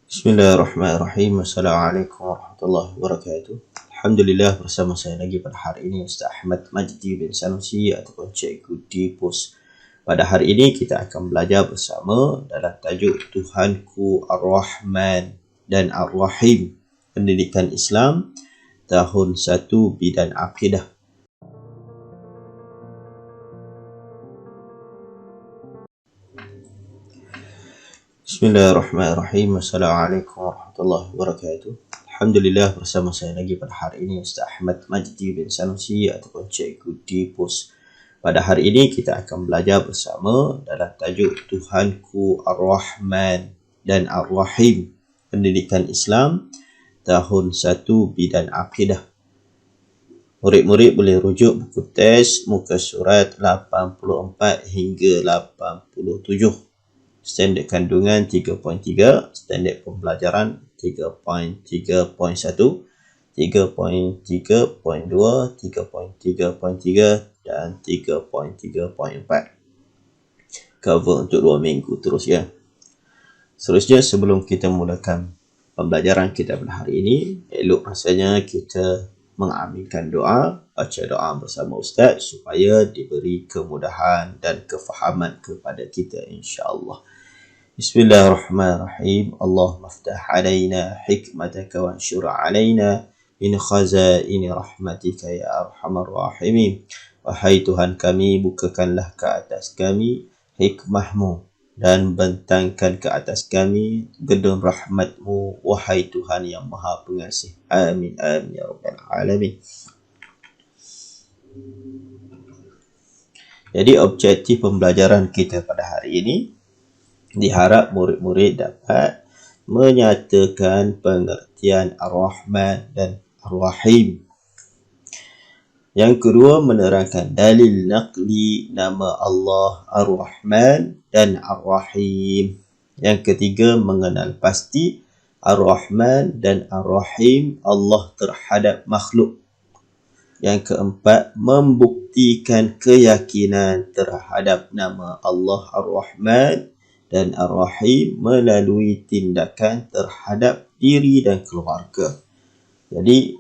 Bismillahirrahmanirrahim. Assalamualaikum warahmatullahi wabarakatuh. Alhamdulillah, bersama saya lagi pada hari ini Ustaz Ahmad Majdi bin Sanusi ataupun Cikgu di PUS. Pada hari ini kita akan belajar bersama dalam tajuk Tuhanku Ar-Rahman dan Ar-Rahim, Pendidikan Islam tahun 1 Bidan Akidah. Bismillahirrahmanirrahim. Assalamualaikum warahmatullahi wabarakatuh. Alhamdulillah, bersama saya lagi pada hari ini Ustaz Ahmad Majdi bin Sanusi ataupun Cikgu di PUS. Pada hari ini kita akan belajar bersama dalam tajuk Tuhanku Ar-Rahman dan Ar-Rahim, Pendidikan Islam tahun 1 Bidan Akidah. Murid-murid boleh rujuk buku teks muka surat 84 hingga 87. Standard kandungan 3.3, standard pembelajaran 3.3.1, 3.3.2, 3.3.3 dan 3.3.4. Cover untuk 2 minggu terus ya. Seterusnya, sebelum kita mulakan pembelajaran kita pada hari ini, elok rasanya kita mengaminkan doa, baca doa bersama Ustaz supaya diberi kemudahan dan kefahaman kepada kita insya-Allah. Bismillahirrahmanirrahim. Allahumma aftah alaina hikmataka wa anshur alaina min khazaini rahmatika ya arhamar rahimin. Wahai Tuhan kami, bukakanlah ke atas kami hikmahmu dan bentangkan ke atas kami gedung rahmatmu, wahai Tuhan yang maha pengasih. Amin amin ya rabbal alamin. Jadi objektif pembelajaran kita pada hari ini, diharap murid-murid dapat menyatakan pengertian Ar-Rahman dan Ar-Rahim. Yang kedua, menerangkan dalil naqli nama Allah Ar-Rahman dan Ar-Rahim. Yang ketiga, mengenal pasti Ar-Rahman dan Ar-Rahim Allah terhadap makhluk. Yang keempat, membuktikan keyakinan terhadap nama Allah Ar-Rahman dan Ar-Rahim melalui tindakan terhadap diri dan keluarga. Jadi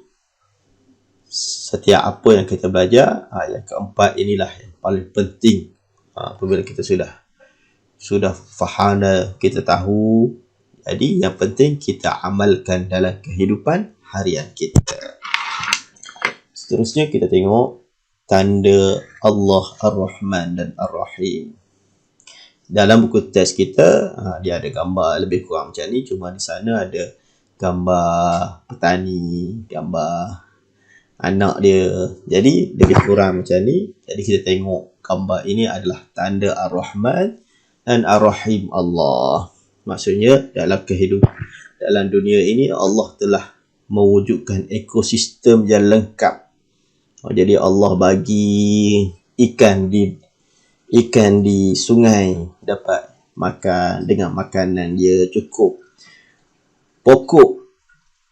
setiap apa yang kita belajar, yang keempat inilah yang paling penting. Apabila kita sudah faham, kita tahu, jadi yang penting kita amalkan dalam kehidupan harian kita. Seterusnya kita tengok tanda Allah Ar-Rahman dan Ar-Rahim. Dalam buku teks kita, dia ada gambar lebih kurang macam ni. Cuma di sana ada gambar petani, gambar anak dia. Jadi lebih kurang macam ni. Jadi kita tengok gambar ini adalah tanda Ar-Rahman dan Ar-Rahim Allah. Maksudnya dalam kehidupan, dalam dunia ini Allah telah mewujudkan ekosistem yang lengkap. Jadi Allah bagi ikan di sungai dapat makan dengan makanan dia cukup. Pokok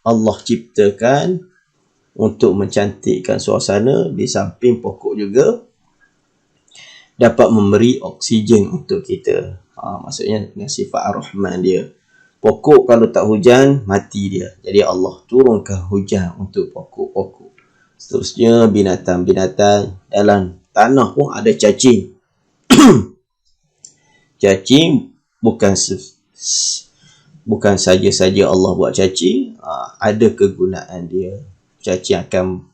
Allah ciptakan untuk mencantikkan suasana, di samping pokok juga dapat memberi oksigen untuk kita. Maksudnya dengan sifat Ar-Rahman dia. Pokok kalau tak hujan, mati dia. Jadi Allah turunkan hujan untuk pokok-pokok. Seterusnya, binatang-binatang dalam tanah pun ada cacing. Cacing bukan saja-saja Allah buat cacing, ada kegunaan dia. Cacing akan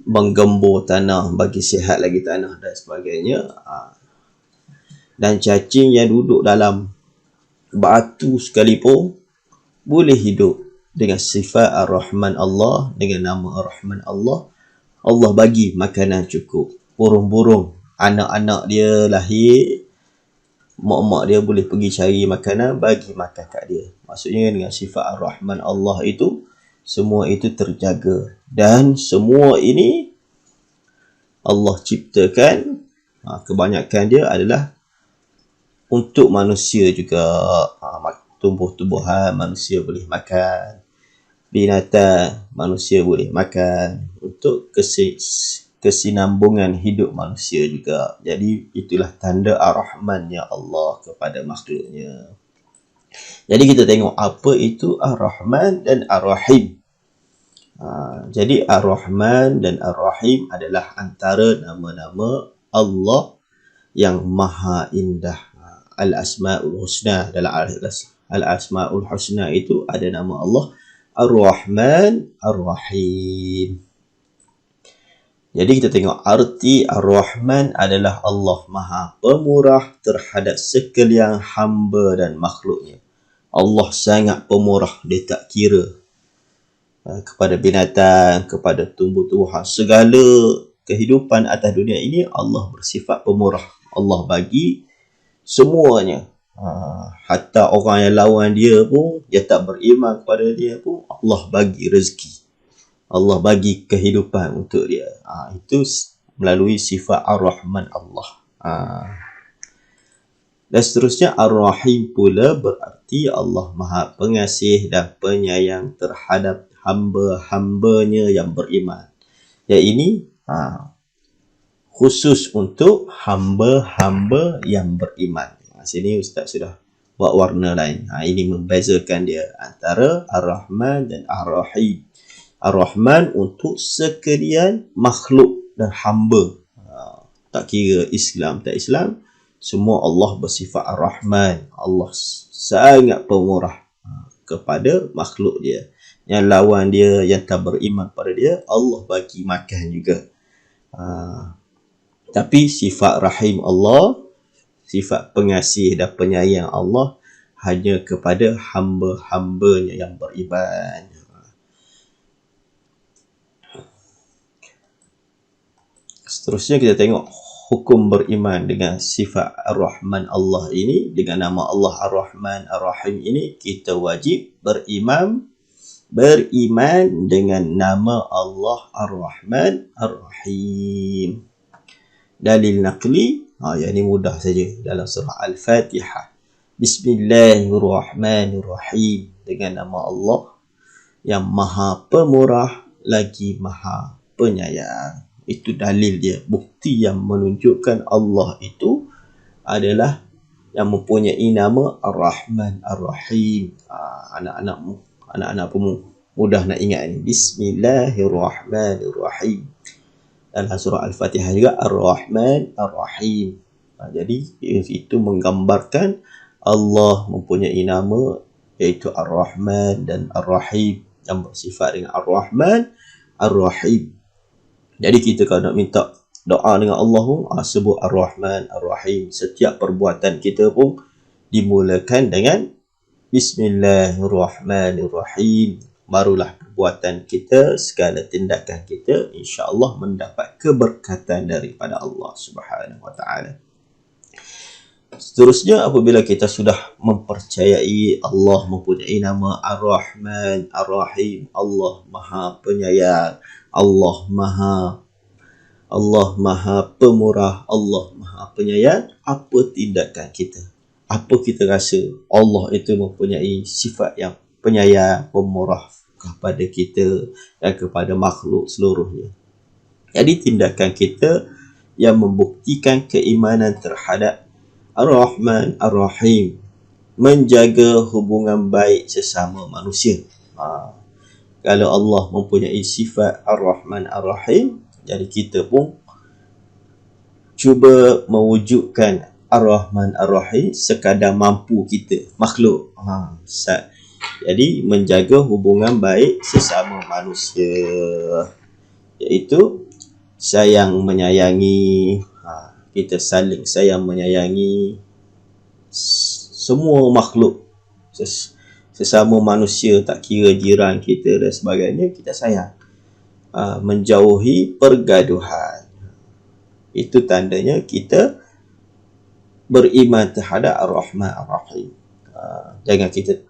menggembur tanah, bagi sihat lagi tanah dan sebagainya. Dan cacing yang duduk dalam batu sekalipun boleh hidup dengan sifat Ar-Rahman Allah, dengan nama Ar-Rahman Allah. Allah bagi makanan cukup. Burung-burung, anak-anak dia lahir, mak-mak dia boleh pergi cari makanan, bagi makan kat dia. Maksudnya dengan sifat Ar-Rahman Allah itu, semua itu terjaga. Dan semua ini Allah ciptakan, kebanyakan dia adalah untuk manusia juga. Tumbuh-tumbuhan manusia boleh makan, binatang manusia boleh makan, untuk kesinambungan hidup manusia juga. Jadi itulah tanda Ar-Rahmannya Allah kepada makhluknya. Jadi kita tengok apa itu Ar-Rahman dan Ar-Rahim. Jadi Ar-Rahman dan Ar-Rahim adalah antara nama-nama Allah yang maha indah. Al-Asma'ul Husna, dalam Al-Asma'ul Husna itu ada nama Allah Ar-Rahman Ar-Rahim. Jadi kita tengok arti Ar-Rahman adalah Allah maha pemurah terhadap sekalian hamba dan makhluknya. Allah sangat pemurah, dia tak kira kepada binatang, kepada tumbuh-tumbuhan, segala kehidupan atas dunia ini Allah bersifat pemurah. Allah bagi semuanya. Hatta orang yang lawan dia pun, dia tak beriman kepada dia pun, Allah bagi rezeki. Allah bagi kehidupan untuk dia. Itu melalui sifat Ar-Rahman Allah. Dan seterusnya Ar-Rahim pula berarti Allah maha pengasih dan penyayang terhadap hamba-hambanya yang beriman. Yang ini khusus untuk hamba-hamba yang beriman. Sini Ustaz sudah buat warna lain. Ini membezakan dia antara Ar-Rahman dan Ar-Rahim. Ar-Rahman untuk sekalian makhluk dan hamba. Tak kira Islam tak Islam, semua Allah bersifat Ar-Rahman. Allah sangat pemurah kepada makhluk dia. Yang lawan dia, yang tak beriman pada dia, Allah bagi makan juga. Tapi sifat Rahim Allah, sifat pengasih dan penyayang Allah hanya kepada hamba-hambanya yang beriman. Seterusnya kita tengok hukum beriman dengan sifat Ar-Rahman Allah ini. Dengan nama Allah Ar-Rahman Ar-Rahim ini, kita wajib beriman dengan nama Allah Ar-Rahman Ar-Rahim. Dalil naqli, yang ini mudah saja, dalam surah Al-Fatihah. Bismillahirrahmanirrahim. Dengan nama Allah yang maha pemurah lagi maha penyayang. Itu dalil dia, bukti yang menunjukkan Allah itu adalah yang mempunyai nama Ar-Rahman Ar-Rahim. Anak-anak pun mudah nak ingat ni. Bismillahirrahmanirrahim. Dalam surah Al-Fatihah juga Ar-Rahman Ar-Rahim. Jadi itu menggambarkan Allah mempunyai nama iaitu Ar-Rahman dan Ar-Rahim, yang bersifat dengan Ar-Rahman Ar-Rahim. Jadi kita kalau nak minta doa dengan Allah pun sebut Ar-Rahman Ar-Rahim. Setiap perbuatan kita pun dimulakan dengan Bismillahirrahmanirrahim. Barulah perbuatan kita, segala tindakan kita insya-Allah mendapat keberkatan daripada Allah Subhanahu Wa Taala. Seterusnya, apabila kita sudah mempercayai Allah mempunyai nama Ar-Rahman Ar-Rahim, Allah Maha Penyayang, Allah Maha Pemurah, Allah Maha Penyayang, apa tindakan kita? Apa kita rasa? Allah itu mempunyai sifat yang penyayang, pemurah kepada kita dan kepada makhluk seluruhnya. Jadi tindakan kita yang membuktikan keimanan terhadap Ar-Rahman Ar-Rahim, menjaga hubungan baik sesama manusia. Kalau Allah mempunyai sifat Ar-Rahman Ar-Rahim, jadi kita pun cuba mewujudkan Ar-Rahman Ar-Rahim sekadar mampu kita, makhluk. Jadi menjaga hubungan baik sesama manusia, iaitu sayang menyayangi. Kita saling sayang menyayangi semua makhluk, sesama manusia, tak kira jiran kita dan sebagainya, kita sayang. Menjauhi pergaduhan, itu tandanya kita beriman terhadap Ar-Rahman Ar-Rahim. Jangan kita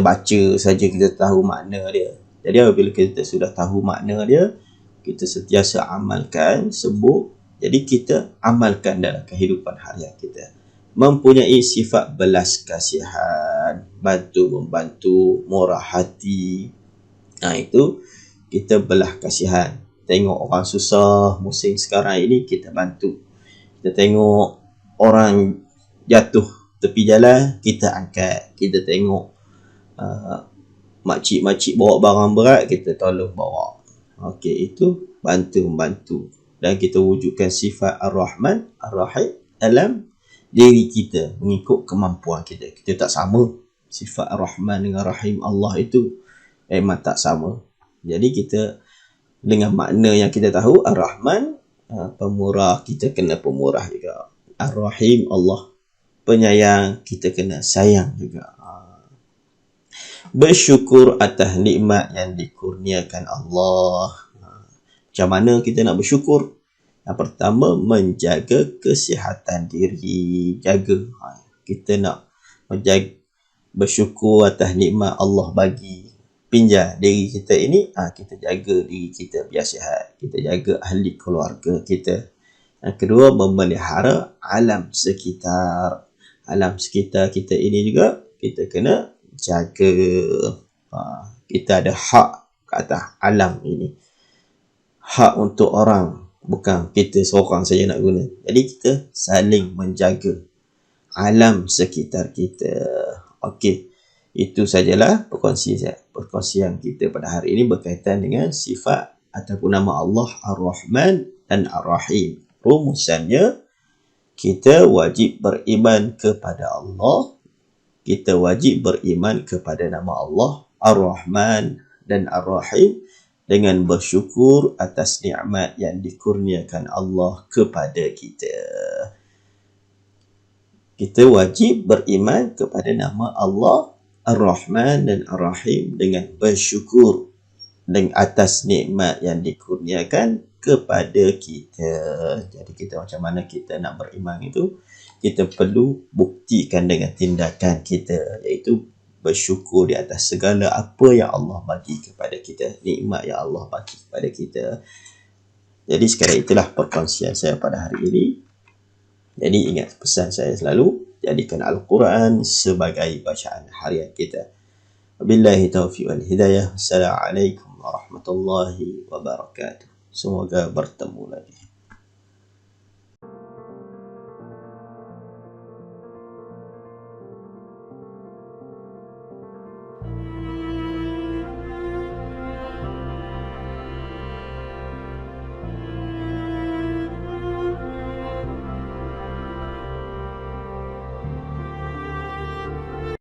baca saja, kita tahu makna dia. Jadi apabila kita sudah tahu makna dia, kita sentiasa amalkan, sebut. Jadi kita amalkan dalam kehidupan harian kita. Mempunyai sifat belas kasihan, bantu-membantu, murah hati. Itu kita belah kasihan. Tengok orang susah, musim sekarang ini kita bantu. Kita tengok orang jatuh tepi jalan, kita angkat. Kita tengok makcik-makcik bawa barang berat, kita tolong bawa. Okey, itu bantu-membantu. Dan kita wujudkan sifat Ar-Rahman, Ar-Rahim dalam diri kita mengikut kemampuan kita. Kita tak sama. Sifat Ar-Rahman dengan Rahim Allah itu memang tak sama. Jadi kita dengan makna yang kita tahu, Ar-Rahman pemurah, kita kena pemurah juga. Ar-Rahim Allah penyayang, kita kena sayang juga. Bersyukur atas nikmat yang dikurniakan Allah. Macam mana kita nak bersyukur? Yang pertama, menjaga kesihatan diri. Jaga. Kita nak menjaga, bersyukur atas nikmat Allah bagi. Pinjam diri kita ini, kita jaga diri kita biar sihat. Kita jaga ahli keluarga kita. Yang kedua, memelihara alam sekitar. Alam sekitar kita ini juga kita kena jaga. Kita ada hak ke atas alam ini. Hak untuk orang, bukan kita seorang saja nak guna. Jadi kita saling menjaga alam sekitar kita. Okey, itu sajalah perkongsian kita pada hari ini berkaitan dengan sifat ataupun nama Allah Ar-Rahman dan Ar-Rahim. Rumusannya, kita wajib beriman kepada Allah. Kita wajib beriman kepada nama Allah Ar-Rahman dan Ar-Rahim dengan bersyukur atas nikmat yang dikurniakan Allah kepada kita. Kita wajib beriman kepada nama Allah Ar-Rahman dan Ar-Rahim dengan bersyukur dengan atas nikmat yang dikurniakan kepada kita. Jadi kita macam mana kita nak beriman itu, kita perlu buktikan dengan tindakan kita, iaitu bersyukur di atas segala apa yang Allah bagi kepada kita, nikmat yang Allah bagi kepada kita. Jadi sekadar itulah perkongsian saya pada hari ini. Jadi ingat pesan saya selalu, jadikan Al-Quran sebagai bacaan harian kita. Wabillahi taufiq wal hidayah. Assalamualaikum warahmatullahi wabarakatuh. Semoga bertemu lagi.